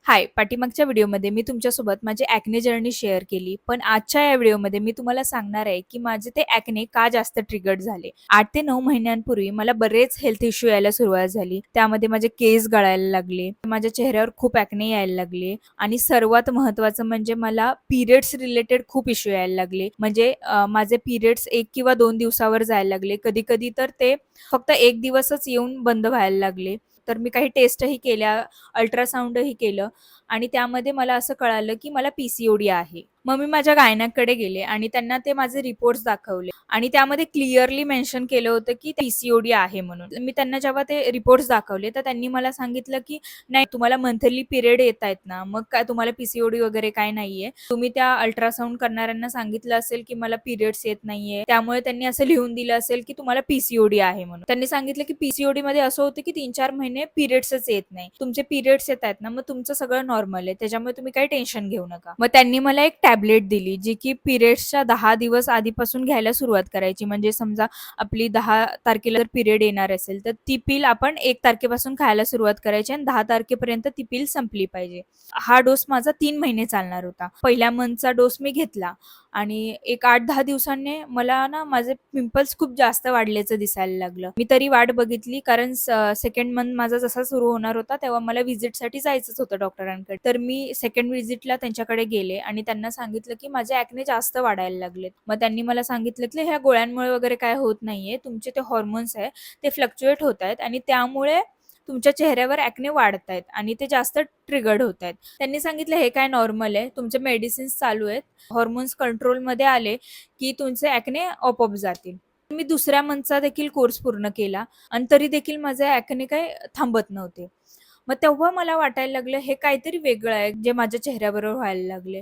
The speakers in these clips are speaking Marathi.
हाय, पाठीमागच्या व्हिडिओमध्ये मी तुमच्यासोबत माझी ॲक्ने जर्नी शेअर केली. पण आजच्या या व्हिडिओमध्ये मी तुम्हाला सांगणार आहे, की माझे ते ॲक्ने का जास्त ट्रिगर्ड झाले. 8 ते 9 महिन्यांपूर्वी मला बरेच हेल्थ इश्यू यायला सुरुवात झाली. त्यामध्ये माझे केस गळायला लागले, माझ्या चेहऱ्यावर खूप ॲक्ने यायला लागले आणि सर्वात महत्त्वाचं म्हणजे मला पिरियड्स रिलेटेड खूप इश्यू यायला लागले. म्हणजे माझे पिरियड्स 1 किंवा 2 दिवसावर जायला लागले. कधी-कधी तर ते फक्त 1 दिवसच येऊन बंद व्हायला लागले. तर मी काही टेस्टही केल्या, अल्ट्रासाउंडही केलं आणि त्यामध्ये मला असं कळालं, की मला पी-सी-ओ-डी आहे. मग मी माझ्या गायनॅककडे गेले आणि त्यांना ते माझे रिपोर्ट्स दाखवले आणि त्यामध्ये क्लिअरली मेन्शन केलं होतं, की पी-सी-ओ-डी आहे म्हणून. मी त्यांना जेव्हा ते रिपोर्ट्स दाखवले, तर त्यांनी मला सांगितलं, की "नाही, तुम्हाला मंथली पिरियड येतायत ना, मग काय तुम्हाला पी-सी-ओ-डी वगैरे काय नाहीये. तुम्ही त्या अल्ट्रासाउंड करणाऱ्यांना सांगितलं असेल, की मला पिरियड्स येत नाहीये. त्यामुळे त्यांनी असं लिहून दिलं असेल, की तुम्हाला पी-सी-ओ-डी आहे म्हणून." त्यांनी सांगितलं, की पी-सी-ओ-डीमध्ये असं होतं, की 3-4 महिने पिरियड्सच येत नाही. तुमचे पिरियड्स येतायत ना, मग तुमचं सगळं नॉर्मल आहे. त्याच्यामुळे तुम्ही काही टेन्शन घेऊ नका. मग त्यांनी मला एक टॅबलेट दिली, जी की पिरियड्सच्या 10 दिवस आधीपासून घ्यायला सुरुवात करायची. म्हणजे समजा आपली 10 तारखेला जर पिरियड येणार असेल, तर ती पिल आपण 1 तारखेपासून खायला सुरुवात करायची आणि 10 तारखेपर्यंत ती पिल संपली पाहिजे. हा डोस माझा 3 महिने चालणार होता. पहिल्या मंथचा डोस मी घेतला आणि एक 8-10 दिवसांनी मला ना माझे पिंपल्स खूप जास्त वाढल्याचं दिसायला लागलं. मी तरी वाट बघितली कारण सेकंड मंथ माझा जसा सुरू होणार होता, तेव्हा मला व्हिजिटसाठी जायचंच होतं डॉक्टरांकडे. तर मी सेकंड व्हिजिटला त्यांच्याकडे गेले आणि त्यांना सांगितलं, की माझे ॲक्ने जास्त वाढायला लागलेत. मग त्यांनी मला सांगितलं, की ह्या गोळ्यांमुळे वगैरे काय होत नाहीये. तुमचे ते हॉर्मोन्स आहे, ते फ्लक्च्युएट होतायत आणि त्यामुळे तुमच्या चेहऱ्यावर ॲक्ने वाढतायत आणि ते जास्त ट्रिगर्ड होतायत. त्यांनी सांगितलं, "हे काय नॉर्मल आहे. तुमचे मेडिसिन्स चालू आहेत. हॉर्मोन्स कंट्रोलमध्ये आले, की तुमचे ॲक्ने आपोआप जातील." मी दुसऱ्या मंथचा देखील कोर्स पूर्ण केला आणि तरी देखील माझे ॲक्ने काही थांबत नव्हते. मग तेव्हा मला वाटायला लागलं, हे काहीतरी वेगळं आहे, जे माझ्या चेहऱ्याबरोबर व्हायला लागले.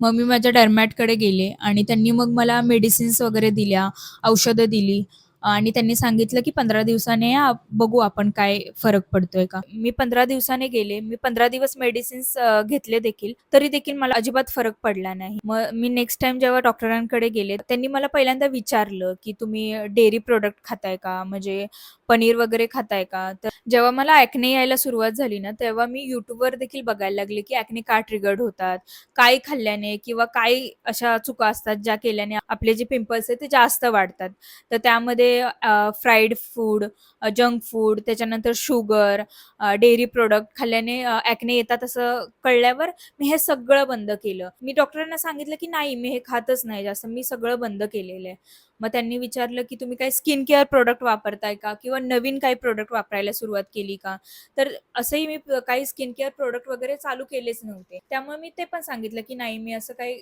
मग मी माझ्या डर्मॅटकडे गेले आणि त्यांनी मग मला मेडिसिन्स वगैरे दिल्या, औषधं दिली आणि त्यांनी सांगितलं, की 15 दिवसाने या, बघू आपण काय फरक पडतोय का. मी 15 दिवसाने गेले. मी 15 दिवस मेडिसिन्स घेतले देखील, तरी देखील मला अजिबात फरक पडला नाही. मग मी नेक्स्ट टाईम जेव्हा डॉक्टरांकडे गेले, त्यांनी मला पहिल्यांदा विचारलं, की "तुम्ही डेअरी प्रॉडक्ट खाताय का? म्हणजे पनीर वगैरे खाताय का?" तर जेव्हा मला ॲक्ने यायला सुरुवात झाली ना, तेव्हा मी YouTubeवर देखील बघायला लागले, की ॲक्ने का ट्रिगर्ड होतात? काय खाल्ल्याने किंवा काय अशा चुका असतात ज्या केल्याने आपले जे पिंपल्स आहेत ते जास्त वाढतात. तर त्यामध्ये फ्राईड फूड, जंक फूड, त्याच्यानंतर शुगर, डेअरी प्रॉडक्ट खाल्ल्याने ॲक्ने येतात असं कळल्यावर मी हे सगळं बंद केलं. मी डॉक्टरांना सांगितलं, की नाही मी हे खातच नाही जास्त. मी सगळं बंद केलेलं आहे. मग त्यांनी विचारलं, की तुम्ही काही स्किन केअर प्रॉडक्ट वापरताय का? किंवा नवीन काही प्रॉडक्ट वापरायला सुरुवात केली का? तर असंही मी काही स्किन केअर प्रॉडक्ट वगैरे चालू केलेच नव्हते. त्यामुळे मी ते पण सांगितलं, की नाही मी असं काही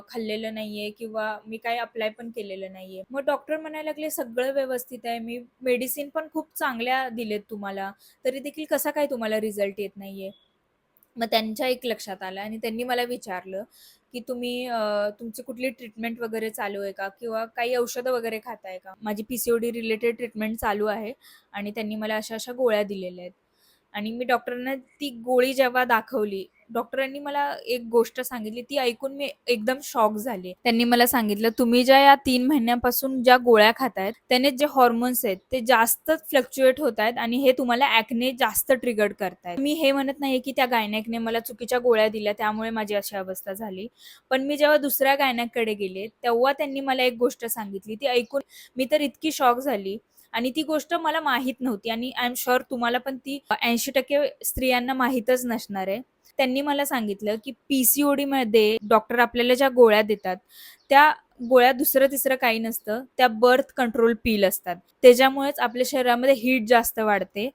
खाल्लेलं नाहीये किंवा मी काही अप्लाय पण केलेलं नाहीये. मग डॉक्टर म्हणायला लागले, "सगळं व्यवस्थित आहे. मी मेडिसिन पण खूप चांगल्या दिलेत तुम्हाला, तरी देखील कसा काय तुम्हाला रिझल्ट येत नाहीये?" मग त्यांच्या एक लक्षात आलं आणि त्यांनी मला विचारलं, की "तुम्ही तुमची कुठली ट्रीटमेंट वगैरे चालू आहे का? किंवा काही औषधं वगैरे खाताय का?" माझी पी-सी-ओ-डी रिलेटेड ट्रीटमेंट चालू आहे आणि त्यांनी मला अशा-अशा गोळ्या दिलेल्या आहेत. आणि मी डॉक्टरांना ती गोळी जेव्हा दाखवली, डॉक्टरांनी मला एक गोष्ट सांगितली, ती ऐकून मी एकदम शॉक झाले. त्यांनी मला सांगितलं, "तुम्ही ज्या या 3 महिन्यांपासून ज्या गोळ्या खातायत, त्याने जे हॉर्मोन्स आहेत, ते जास्तच फ्लक्च्युएट होतायत आणि हे तुम्हाला ॲक्ने जास्त ट्रिगर्ड करतायत." मी हे म्हणत नाहीये, की त्या गायनॅकने मला चुकीच्या गोळ्या दिल्या, त्यामुळे माझी अशी अवस्था झाली. पण मी जेव्हा दुसऱ्या गायनॅककडे गेले, तेव्हा त्यांनी मला एक गोष्ट सांगितली. ती ऐकून मी तर इतकी शॉक झाली आणि ती गोष्ट मला माहीत नव्हती आणि आय एम शुअर तुम्हाला पण ती 80% स्त्रियांना माहीतच नसणार आहे. त्यांनी मला सांगितलं, की पी-सी-ओ-डीमध्ये डॉक्टर आपल्याला ज्या गोळ्या देतात, त्या गोळ्या दुसरं-तिसरं काही नसतं. त्या बर्थ कंट्रोल पिल असतात. त्याच्यामुळेच आपल्या शरीरामध्ये हीट जास्त वाढते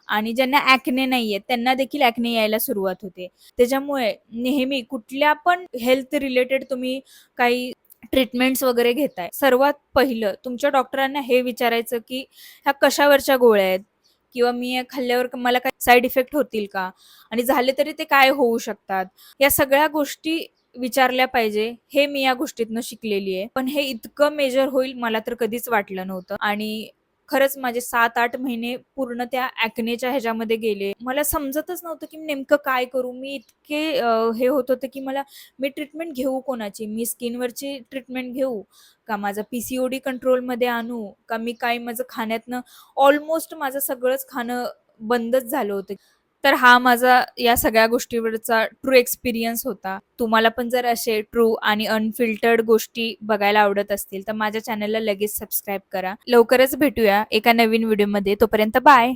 आणि ज्यांना ॲक्ने नाहीये, त्यांना देखील ॲक्ने यायला सुरुवात होते. त्याच्यामुळे नेहमी कुठल्या पण हेल्थ रिलेटेड तुम्ही काही ट्रीटमेंट्स वगैरे घेताय, सर्वात पहिलं तुमच्या डॉक्टरांना हे विचारायचं, की ह्या कशावरच्या गोळ्या आहेत? किंवा मी हे खाल्ल्यावर मला काही साइड इफेक्ट होतील का? आणि झाले तरी ते काय होऊ शकतात? या सगळ्या गोष्टी विचारल्या पाहिजे. हे मी या गोष्टीतनं शिकलेली आहे. पण हे इतकं मेजर होईल मला तर कधीच वाटलं नव्हतं आणि खरंच माझे 7-8 महिने पूर्ण त्या ॲक्नेच्या ह्याच्यामध्ये गेले. मला समजतच नव्हतं, की नेमकं काय करू? मी इतके हे होत होते, की मी ट्रीटमेंट घेऊ कोणाची? मी स्किनवरची ट्रीटमेंट घेऊ? का माझा पी-सी-ओ-डी कंट्रोलमध्ये आणू? का मी काय माझं खाण्यातनं ऑलमोस्ट माझं सगळंच खाणं बंदच झालं होतं. तर हा माझा या सगळ्या गोष्टीवरचा ट्रू एक्सपिरियन्स होता. तुम्हाला पण जर असे ट्रू आणि अनफिल्टर्ड गोष्टी बघायला आवडत असतील तर माझ्या चॅनलला लगेच सबस्क्राईब करा. लवकरच भेटूया एका नवीन व्हिडिओमध्ये. तोपर्यंत बाय.